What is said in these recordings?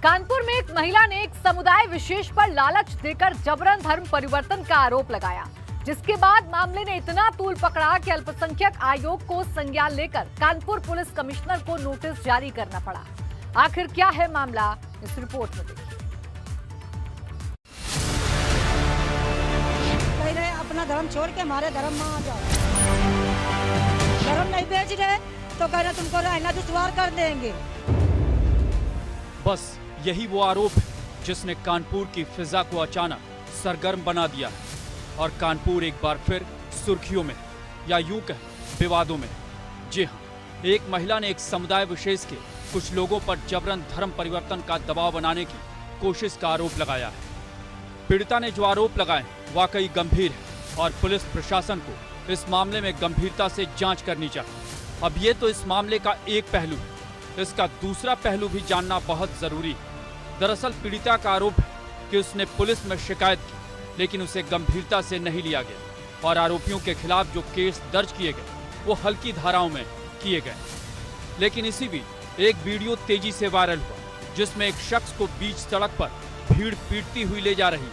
कानपुर में एक महिला ने एक समुदाय विशेष पर लालच देकर जबरन धर्म परिवर्तन का आरोप लगाया, जिसके बाद मामले ने इतना तूल पकड़ा कि अल्पसंख्यक आयोग को संज्ञान लेकर कानपुर पुलिस कमिश्नर को नोटिस जारी करना पड़ा। आखिर क्या है मामला, इस रिपोर्ट में देखिए। कह रहे अपना धर्म छोड़ के हमारे धर्म में आ जाओ। धर्म नहीं बेच रहे तो कह रहे तुमको रहना दुश्वार कर देंगे। बस यही वो आरोप है जिसने कानपुर की फिजा को अचानक सरगर्म बना दिया है और कानपुर एक बार फिर सुर्खियों में, या यूं कहें विवादों में। जी हां, एक महिला ने एक समुदाय विशेष के कुछ लोगों पर जबरन धर्म परिवर्तन का दबाव बनाने की कोशिश का आरोप लगाया है। पीड़िता ने जो आरोप लगाए वाकई गंभीर है और पुलिस प्रशासन को इस मामले में गंभीरता से जांच करनी चाहिए। अब ये तो इस मामले का एक पहलू है, इसका दूसरा पहलू भी जानना बहुत जरूरी है। दरअसल पीड़िता का आरोप है कि उसने पुलिस में शिकायत की, लेकिन उसे गंभीरता से नहीं लिया गया और आरोपियों के खिलाफ जो केस दर्ज किए गए वो हल्की धाराओं में किए गए। लेकिन इसी बीच एक वीडियो तेजी से वायरल हुआ जिसमें एक शख्स को बीच सड़क पर भीड़ पीटती हुई ले जा रही।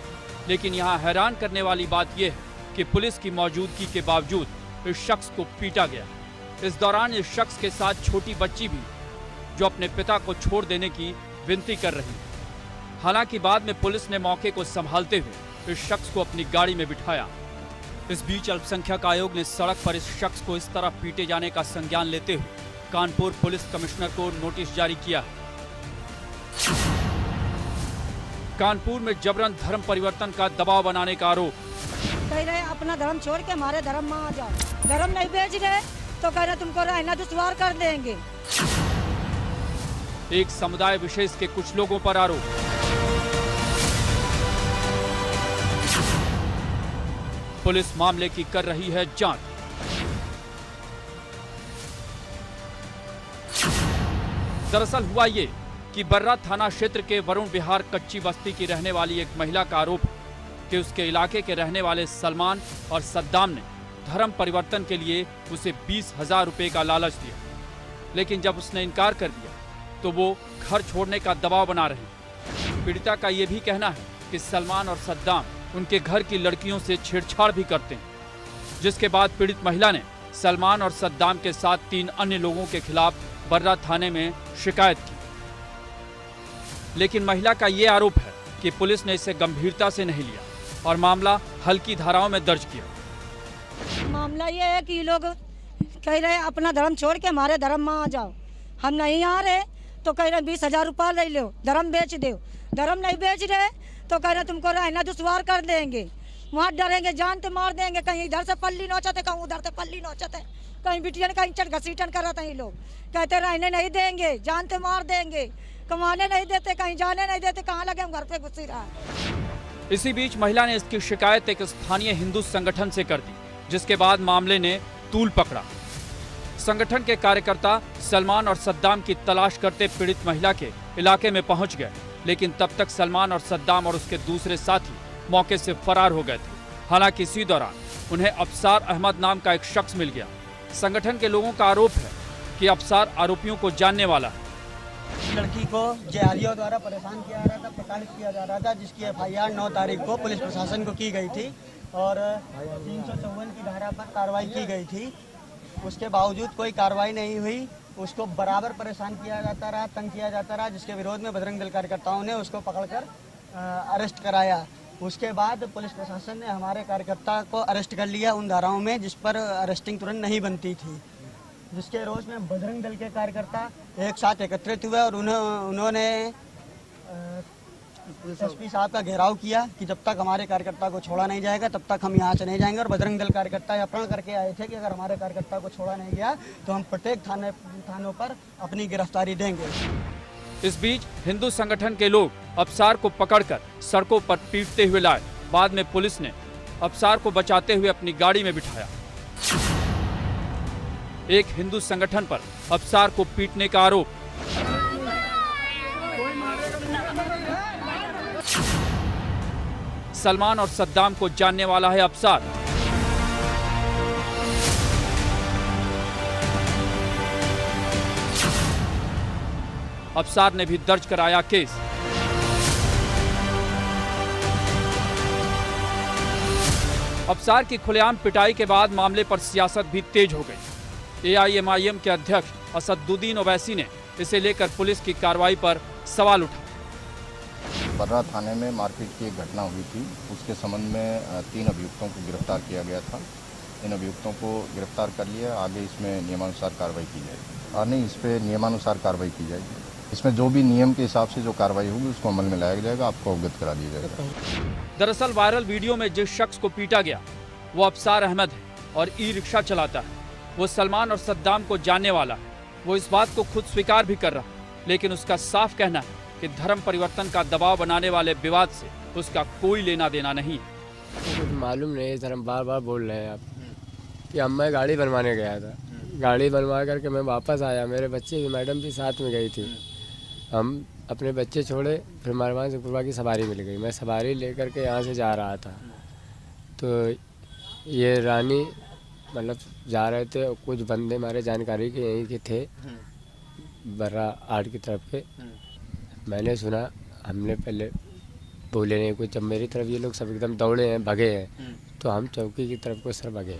लेकिन यहाँ हैरान करने वाली बात यह है कि पुलिस की मौजूदगी के बावजूद इस शख्स को पीटा गया। इस दौरान इस शख्स के साथ छोटी बच्ची भी, जो अपने पिता को छोड़ देने की विनती कर रही। हालांकि बाद में पुलिस ने मौके को संभालते हुए इस शख्स को अपनी गाड़ी में बिठाया। इस बीच अल्पसंख्यक आयोग ने सड़क पर इस शख्स को इस तरह पीटे जाने का संज्ञान लेते हुए कानपुर पुलिस कमिश्नर को नोटिस जारी किया है। कानपुर में जबरन धर्म परिवर्तन का दबाव बनाने का आरोप। कह रहे अपना धर्म छोड़ के हमारे धर्म में आ जाओ। धर्म नहीं बेच रहे तो कह रहे तुमको रहना दुश्वार कर देंगे। एक समुदाय विशेष के कुछ लोगों पर आरोप। पुलिस मामले की कर रही है जांच। दरअसल हुआ ये कि बर्रा थाना क्षेत्र के वरुण विहार कच्ची बस्ती की रहने वाली एक महिला का आरोप है कि उसके इलाके के रहने वाले सलमान और सद्दाम ने धर्म परिवर्तन के लिए उसे 20,000 रुपए का लालच दिया। लेकिन जब उसने इनकार कर दिया तो वो घर छोड़ने का दबाव बना रहे। पीड़िता का ये भी कहना है कि सलमान और सद्दाम उनके घर की लड़कियों से छेड़छाड़ भी करते हैं, जिसके बाद पीड़ित महिला ने सलमान और सद्दाम के साथ 3 अन्य लोगों के खिलाफ बर्रा थाने में शिकायत की। लेकिन महिला का ये आरोप है कि पुलिस ने इसे गंभीरता से नहीं लिया और मामला हल्की धाराओं में दर्ज किया। मामला ये है कि लोग कह रहे अपना धर्म छोड़ के हमारे धर्म में आ जाओ। हम नहीं आ रहे तो कह रहे 20,000 रुपया ले लो, धर्म बेच दो। धर्म नहीं बेच रहे तो कह रहे तुमको रहना दुश्वार कर देंगे। वहाँ डरेंगे, जान तो मार देंगे। कहीं इधर से पल्ली नोचते, कहीं उधर से पल्ली नोचते, कहीं बिटियन कहीं चट घसीटन करते हैं। लोग कहते रहने नहीं देंगे, जान तो मार देंगे, कमाने नहीं देते, कहीं जाने नहीं देते, कहाँ लगे हम घर पे घुसी रहा। इसी बीच महिला ने इसकी शिकायत एक स्थानीय हिंदू संगठन से कर दी, जिसके बाद मामले ने तूल पकड़ा। संगठन के कार्यकर्ता सलमान और सद्दाम की तलाश करते पीड़ित महिला के इलाके में पहुंच गए, लेकिन तब तक सलमान और सद्दाम और उसके दूसरे साथी मौके से फरार हो गए थे। हालांकि इसी दौरान उन्हें अफसार अहमद नाम का एक शख्स मिल गया। संगठन के लोगों का आरोप है कि अफसार आरोपियों को जानने वाला है। लड़की को जेहादियों द्वारा परेशान किया जा रहा था, प्रताड़ित किया जा रहा था, जिसकी FIR 9 तारीख को पुलिस प्रशासन को की गई थी और 354 की धारा पर कार्रवाई की गई थी। उसके बावजूद कोई कार्रवाई नहीं हुई। उसको बराबर परेशान किया जाता रहा, तंग किया जाता रहा, जिसके विरोध में बजरंग दल कार्यकर्ताओं ने उसको पकड़कर अरेस्ट कराया। उसके बाद पुलिस प्रशासन ने हमारे कार्यकर्ता को अरेस्ट कर लिया उन धाराओं में जिस पर अरेस्टिंग तुरंत नहीं बनती थी, जिसके रोष में बजरंग दल के कार्यकर्ता एक साथ एकत्रित हुए और उन्होंने एसपी साहब का घेराव किया कि जब तक हमारे कार्यकर्ता को छोड़ा नहीं जाएगा तब तक हम यहाँ से नहीं जाएंगे। और बजरंग दल कार्यकर्ता यह प्रण करके आए थे कि अगर हमारे कार्यकर्ता को छोड़ा नहीं गया तो हम प्रत्येक थानों पर अपनी गिरफ्तारी देंगे। इस बीच हिंदू संगठन के लोग अफसार को पकड़कर सड़कों पर पीटते हुए लाए। बाद में पुलिस ने अफसार को बचाते हुए अपनी गाड़ी में बिठाया। एक हिंदू संगठन पर अफसार को पीटने का आरोप। सलमान और सद्दाम को जानने वाला है अफसार। अफसार ने भी दर्ज कराया केस। अफसार की खुलेआम पिटाई के बाद मामले पर सियासत भी तेज हो गई। एआईएमआईएम के अध्यक्ष असदुद्दीन ओवैसी ने इसे लेकर पुलिस की कार्रवाई पर सवाल उठाया। बर्रा थाने में मारपीट की एक घटना हुई थी, उसके संबंध में 3 अभियुक्तों को गिरफ्तार किया गया था। इन अभियुक्तों को गिरफ्तार कर लिया, आगे इसमें नियमानुसार कार्रवाई की जाएगी। और नहीं, इस पर नियमानुसार कार्रवाई की जाएगी। इसमें जो भी नियम के हिसाब से जो कार्रवाई होगी उसको अमल में लाया जाएगा, आपको अवगत करा दिया जाएगा। दरअसल वायरल वीडियो में जिस शख्स को पीटा गया वो अफसार अहमद है और ई रिक्शा चलाता है। वो सलमान और सद्दाम को जानने वाला है। वो इस बात को खुद स्वीकार भी कर रहा है, लेकिन उसका साफ कहना है कि धर्म परिवर्तन का दबाव बनाने वाले विवाद से उसका कोई लेना देना नहीं है। कुछ मालूम नहीं, सर हम बार बार बोल रहे हैं आप कि अब मैं गाड़ी बनवाने गया था, गाड़ी बनवा करके मैं वापस आया, मेरे बच्चे भी मैडम भी साथ में गई थी। हम अपने बच्चे छोड़े, फिर मारवान से पूर्वा की सवारी मिल गई। मैं सवारी लेकर के यहाँ से जा रहा था, तो ये रानी मतलब जा रहे थे, कुछ बंदे हमारे जानकारी के यहीं के थे, बर्रा आर्ट की तरफ के। मैंने सुना, हमने पहले बोले नहीं कुछ, जब मेरी तरफ ये लोग सब एकदम दौड़े हैं, भगे हैं, तो हम चौकी की तरफ को सर भगे।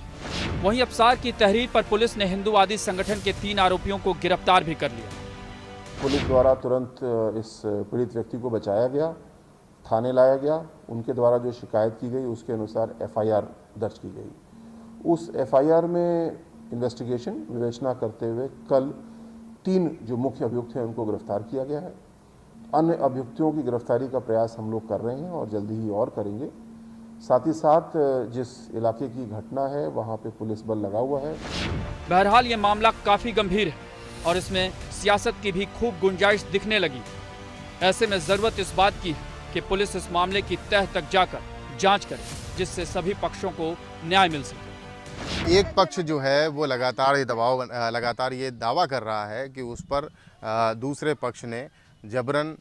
वहीं अफसार की तहरीर पर पुलिस ने हिंदूवादी संगठन के 3 आरोपियों को गिरफ्तार भी कर लिया। पुलिस द्वारा तुरंत इस पीड़ित व्यक्ति को बचाया गया, थाने लाया गया। उनके द्वारा जो शिकायत की गई उसके अनुसार एफआईआर दर्ज की गई। उस एफआईआर में इन्वेस्टिगेशन विवेचना करते हुए कल 3 जो मुख्य अभियुक्त हैं उनको गिरफ्तार किया गया है। अन्य अभियुक्तों की गिरफ्तारी का प्रयास हम लोग कर रहे हैं और जल्दी ही और करेंगे। साथ ही साथ जिस इलाके की घटना है वहाँ पे पुलिस बल लगा हुआ है। बहरहाल ये मामला काफी गंभीर है और इसमें सियासत की भी खूब गुंजाइश दिखने लगी। ऐसे में जरूरत इस बात की है कि पुलिस इस मामले की तह तक जाकर जांच करे, जिससे सभी पक्षों को न्याय मिल सके। एक पक्ष जो है वो लगातार ये दावा कर रहा है कि उस पर दूसरे पक्ष ने जबरन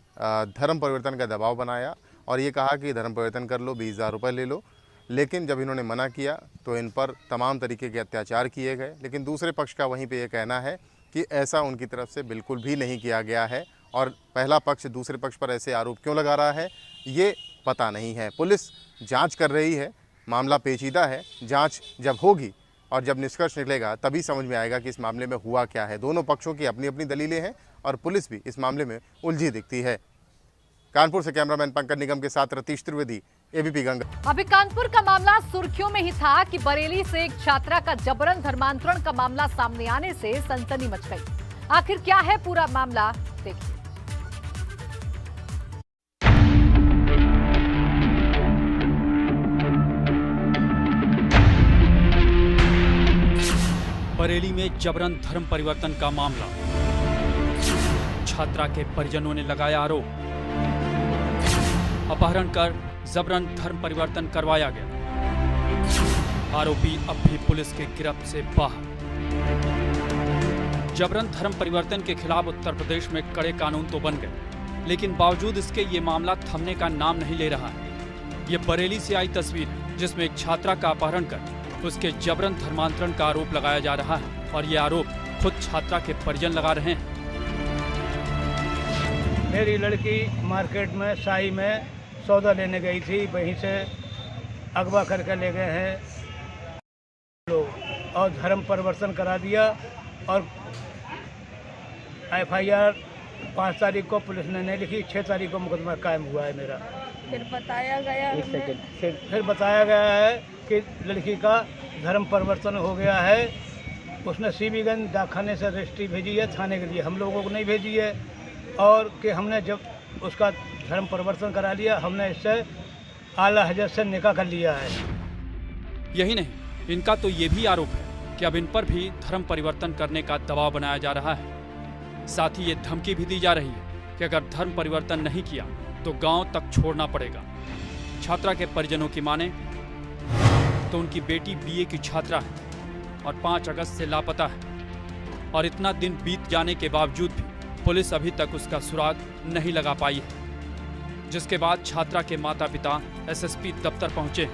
धर्म परिवर्तन का दबाव बनाया और ये कहा कि धर्म परिवर्तन कर लो, 20,000 रुपये ले लो। लेकिन जब इन्होंने मना किया तो इन पर तमाम तरीके के अत्याचार किए गए। लेकिन दूसरे पक्ष का वहीं पे ये कहना है कि ऐसा उनकी तरफ से बिल्कुल भी नहीं किया गया है और पहला पक्ष दूसरे पक्ष पर ऐसे आरोप क्यों लगा रहा है ये पता नहीं है। पुलिस जांच कर रही है, मामला पेचीदा है। जांच जब होगी और जब निष्कर्ष निकलेगा तभी समझ में आएगा कि इस मामले में हुआ क्या है। दोनों पक्षों की अपनी अपनी दलीलें हैं और पुलिस भी इस मामले में उलझी दिखती है। कानपुर से कैमरामैन पंकज निगम के साथ रतीश त्रिवेदी, एबीपी गंगा। अभी कानपुर का मामला सुर्खियों में ही था कि बरेली से एक छात्रा का जबरन धर्मांतरण का मामला सामने आने से सनसनी मच गई। आखिर क्या है पूरा मामला, देखिए। बरेली में जबरन धर्म परिवर्तन का मामला, छात्रा के परिजनों ने लगाया आरोप, अपहरण कर जबरन धर्म परिवर्तन करवाया गया, आरोपी अब भी पुलिस के गिरफ्त से बाहर। जबरन धर्म परिवर्तन के खिलाफ उत्तर प्रदेश में कड़े कानून तो बन गए, लेकिन बावजूद इसके ये मामला थमने का नाम नहीं ले रहा है। ये बरेली से आई तस्वीर है जिसमें एक छात्रा का अपहरण कर उसके जबरन धर्मांतरण का आरोप लगाया जा रहा है और ये आरोप खुद छात्रा के परिजन लगा रहे हैं। मेरी लड़की मार्केट में शाही में सौदा लेने गई थी, वहीं से अगवा करके ले गए हैं लोग और धर्म परिवर्तन करा दिया और एफआईआर 5 तारीख को पुलिस ने नहीं लिखी, 6 तारीख को मुकदमा कायम हुआ है मेरा। फिर बताया गया है कि लड़की का धर्म परिवर्तन हो गया है। उसने सीबीगंज डाकखाने से रजिस्ट्री भेजी है थाने के लिए, हम लोगों को नहीं भेजी है। और कि हमने जब उसका धर्म परिवर्तन करा लिया, हमने इससे आला हजरत से निकाह कर लिया है। यही नहीं, इनका तो ये भी आरोप है कि अब इन पर भी धर्म परिवर्तन करने का दबाव बनाया जा रहा है। साथ ही ये धमकी भी दी जा रही है कि अगर धर्म परिवर्तन नहीं किया तो गांव तक छोड़ना पड़ेगा। छात्रा के परिजनों की माने तो उनकी बेटी बीए की छात्रा है और 5 अगस्त से लापता है और इतना दिन बीत जाने के बावजूद भी पुलिस अभी तक उसका सुराग नहीं लगा पाई है, जिसके बाद छात्रा के माता पिता एसएसपी दफ्तर पहुंचे।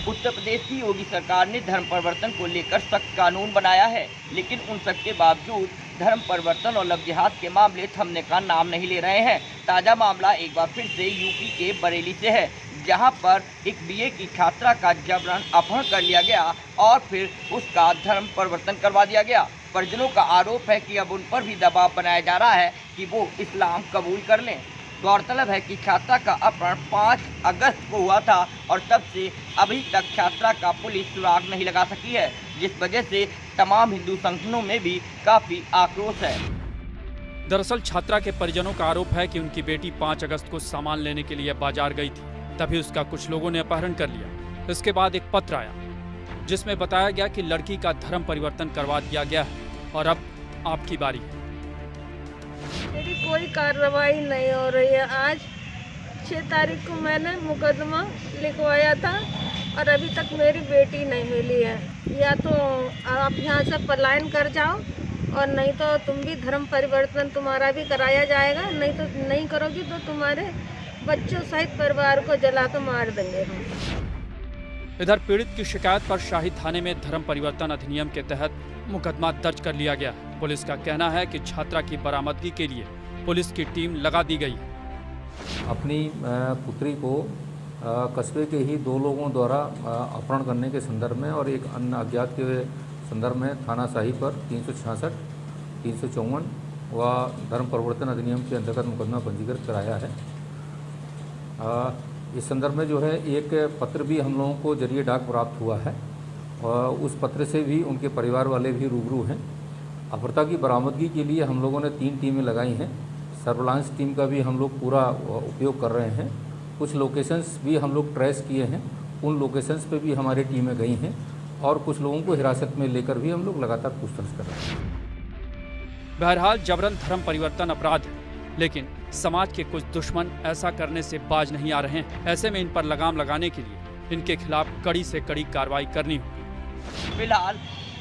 उत्तर प्रदेश की योगी सरकार ने धर्म परिवर्तन को लेकर सख्त कानून बनाया है, लेकिन उन सब के बावजूद धर्म परिवर्तन और लव जिहाद के मामले थमने का नाम नहीं ले रहे हैं। ताज़ा मामला एक बार फिर से यूपी के बरेली से है, जहां पर एक बीए की छात्रा का जबरन अपहरण कर लिया गया और फिर उसका धर्म परिवर्तन करवा दिया गया। परिजनों का आरोप है कि अब उन पर भी दबाव बनाया जा रहा है कि वो इस्लाम कबूल कर लें। गौरतलब है कि छात्रा का अपहरण 5 अगस्त को हुआ था और तब से अभी तक छात्रा का पुलिस सुराग नहीं लगा सकी है, जिस वजह से तमाम हिंदू संगठनों में भी काफी आक्रोश है। दरअसल छात्रा के परिजनों का आरोप है कि उनकी बेटी 5 अगस्त को सामान लेने के लिए बाजार गई थी, तभी उसका कुछ लोगों ने अपहरण कर लिया। इसके बाद एक पत्र आया जिसमें बताया गया कि लड़की का धर्म परिवर्तन करवा दिया गया है और अब आपकी बारी है। मेरी कोई कार्रवाई नहीं हो रही है। आज 6 तारीख को मैंने मुकदमा लिखवाया था और अभी तक मेरी बेटी नहीं मिली है। या तो आप यहाँ से पलायन कर जाओ और नहीं तो तुम भी धर्म परिवर्तन तुम्हारा भी कराया जाएगा, नहीं तो नहीं करोगी तो तुम्हारे बच्चों सहित परिवार को जला कर मार देंगे हम। इधर पीड़ित की शिकायत पर शाही थाने में धर्म परिवर्तन अधिनियम के तहत मुकदमा दर्ज कर लिया गया। पुलिस का कहना है कि छात्रा की बरामदगी के लिए पुलिस की टीम लगा दी गई। अपनी पुत्री को कस्बे के ही 2 लोगों द्वारा अपहरण करने के संदर्भ में और एक अन्य अज्ञात के संदर्भ में थाना शाही पर 366, 354 व धर्म परिवर्तन अधिनियम के अंतर्गत मुकदमा पंजीकृत कराया है। इस संदर्भ में जो है एक पत्र भी हम लोगों को जरिए डाक प्राप्त हुआ है और उस पत्र से भी उनके परिवार वाले भी रूबरू हैं। अपहृता की बरामदगी के लिए हम लोगों ने 3 टीमें लगाई हैं। सर्विलांस टीम का भी हम लोग पूरा उपयोग कर रहे हैं। कुछ लोकेशंस भी हम लोग ट्रेस किए हैं, उन लोकेशंस पे भी हमारी टीमें गई हैं और कुछ लोगों को हिरासत में लेकर भी हम लोग लगातार पूछताछ कर रहे हैं। बहरहाल जबरन धर्म परिवर्तन अपराध है, लेकिन समाज के कुछ दुश्मन ऐसा करने से बाज नहीं आ रहे हैं। ऐसे में इन पर लगाम लगाने के लिए इनके खिलाफ कड़ी से कड़ी कार्रवाई करनी होगी। फिलहाल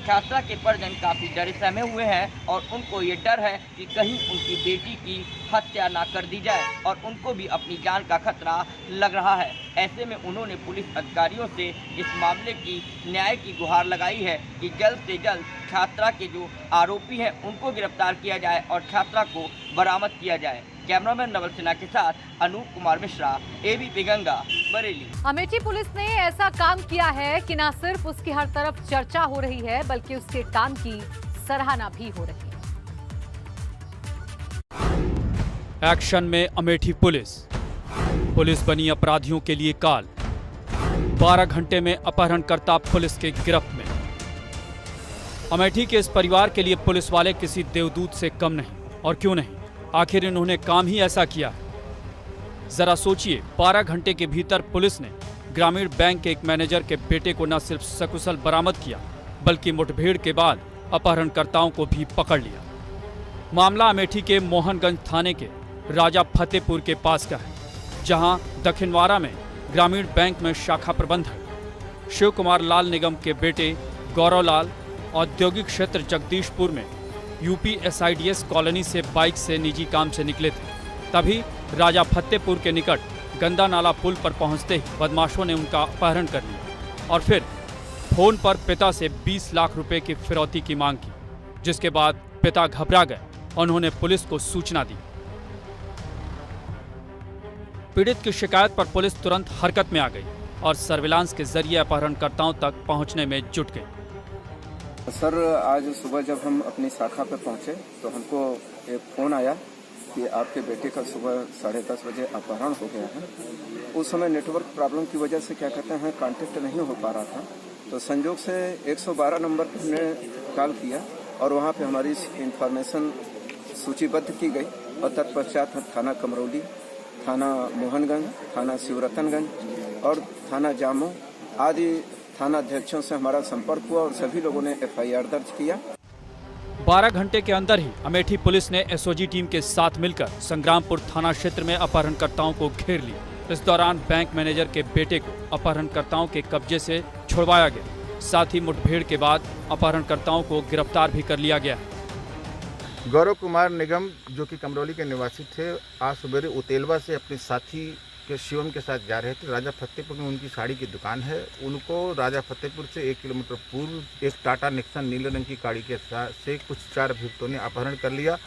छात्रा के परिजन काफी डरे सहमे हुए हैं और उनको ये डर है कि कहीं उनकी बेटी की हत्या ना कर दी जाए और उनको भी अपनी जान का खतरा लग रहा है। ऐसे में उन्होंने पुलिस अधिकारियों से इस मामले की न्याय की गुहार लगाई है कि जल्द से जल्द छात्रा के जो आरोपी हैं उनको गिरफ्तार किया जाए और छात्रा को बरामद किया जाए। कैमरामैन नवल सिन्हा के साथ अनूप कुमार मिश्रा, एबीपी गंगा, बरेली। अमेठी पुलिस ने ऐसा काम किया है कि न सिर्फ उसकी हर तरफ चर्चा हो रही है बल्कि उसके काम की सराहना भी हो रही है। एक्शन में अमेठी पुलिस बनी अपराधियों के लिए काल। 12 घंटे में अपहरणकर्ता पुलिस के गिरफ्त में। अमेठी के इस परिवार के लिए पुलिस वाले किसी देवदूत से कम नहीं। और क्यों नहीं, आखिर इन्होंने काम ही ऐसा किया है। जरा सोचिए, 12 घंटे के भीतर पुलिस ने ग्रामीण बैंक के एक मैनेजर के बेटे को न सिर्फ सकुशल बरामद किया बल्कि मुठभेड़ के बाद अपहरणकर्ताओं को भी पकड़ लिया। मामला अमेठी के मोहनगंज थाने के राजा फतेहपुर के पास का है, जहां दखिनवारा में ग्रामीण बैंक में शाखा प्रबंधक शिव कुमार लाल निगम के बेटे गौरव लाल औद्योगिक क्षेत्र जगदीशपुर में UPSIDS कॉलोनी से बाइक से निजी काम से निकले थे। तभी राजा फतेहपुर के निकट गंदा नाला पुल पर पहुंचते ही बदमाशों ने उनका अपहरण कर लिया और फिर फोन पर पिता से 20 लाख रुपए की फिरौती की मांग की, जिसके बाद पिता घबरा गए और उन्होंने पुलिस को सूचना दी। पीड़ित की शिकायत पर पुलिस तुरंत हरकत में आ गई और सर्विलांस के जरिए अपहरणकर्ताओं तक पहुंचने में जुट गई। सर, आज सुबह जब हम अपनी शाखा पर पहुंचे तो हमको एक फ़ोन आया कि आपके बेटे का सुबह 10:30 बजे अपहरण हो गया है। उस समय नेटवर्क प्रॉब्लम की वजह से क्या कहते हैं कांटेक्ट नहीं हो पा रहा था, तो संयोग से 112 नंबर पर हमने कॉल किया और वहां पे हमारी इंफॉर्मेशन सूचीबद्ध की गई और तत्पश्चात थाना कमरौली, थाना मोहनगंज, थाना शिवरतनगंज और थाना जामो आदि थाना अध्यक्षों से हमारा संपर्क हुआ और सभी लोगों ने FIR दर्ज किया। 12 घंटे के अंदर ही अमेठी पुलिस ने SOG टीम के साथ मिलकर संग्रामपुर थाना क्षेत्र में अपहरणकर्ताओं को घेर लिया। इस दौरान बैंक मैनेजर के बेटे को अपहरणकर्ताओं के कब्जे से छुड़वाया गया। साथ ही मुठभेड़ के बाद अपहरणकर्ताओं को गिरफ्तार भी कर लिया गया। गौरव कुमार निगम, जो कि कमरौली के निवासी थे, आज सवेरे उतेलवा से अपने साथी के शिवम के साथ जा रहे थे। राजा फतेहपुर में उनकी साड़ी की दुकान है। उनको राजा फतेहपुर से 1 किलोमीटर पूर्व एक टाटा निक्सन नीले रंग की गाड़ी के से कुछ 4 अभियुक्तों ने अपहरण कर लिया।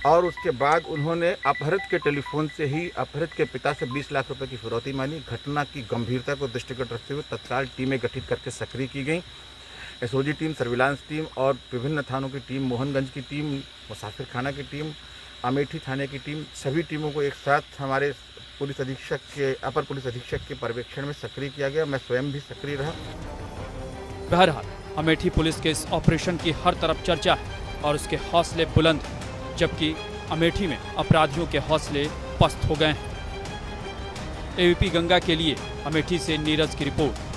और उसके बाद उन्होंने अपहृत के टेलीफोन से ही अपहृत के पिता से 20 लाख रुपए की फिरौती मांगी। घटना की गंभीरता को दृष्टिगत रखते हुए तत्काल टीमें गठित करके सक्रिय की गई। एसओजी टीम, सर्विलांस टीम और विभिन्न थानों की टीम, मोहनगंज की टीम, मुसाफिर खाना की टीम, अमेठी थाने की टीम, सभी टीमों को एक साथ हमारे पुलिस अधीक्षक के अपर पुलिस अधीक्षक के पर्यवेक्षण में सक्रिय किया गया। मैं स्वयं भी सक्रिय रहा। बहरहाल अमेठी पुलिस के इस ऑपरेशन की हर तरफ चर्चा है और उसके हौसले बुलंद हैं, जबकि अमेठी में अपराधियों के हौसले पस्त हो गए हैं। एबीपी गंगा के लिए अमेठी से नीरज की रिपोर्ट।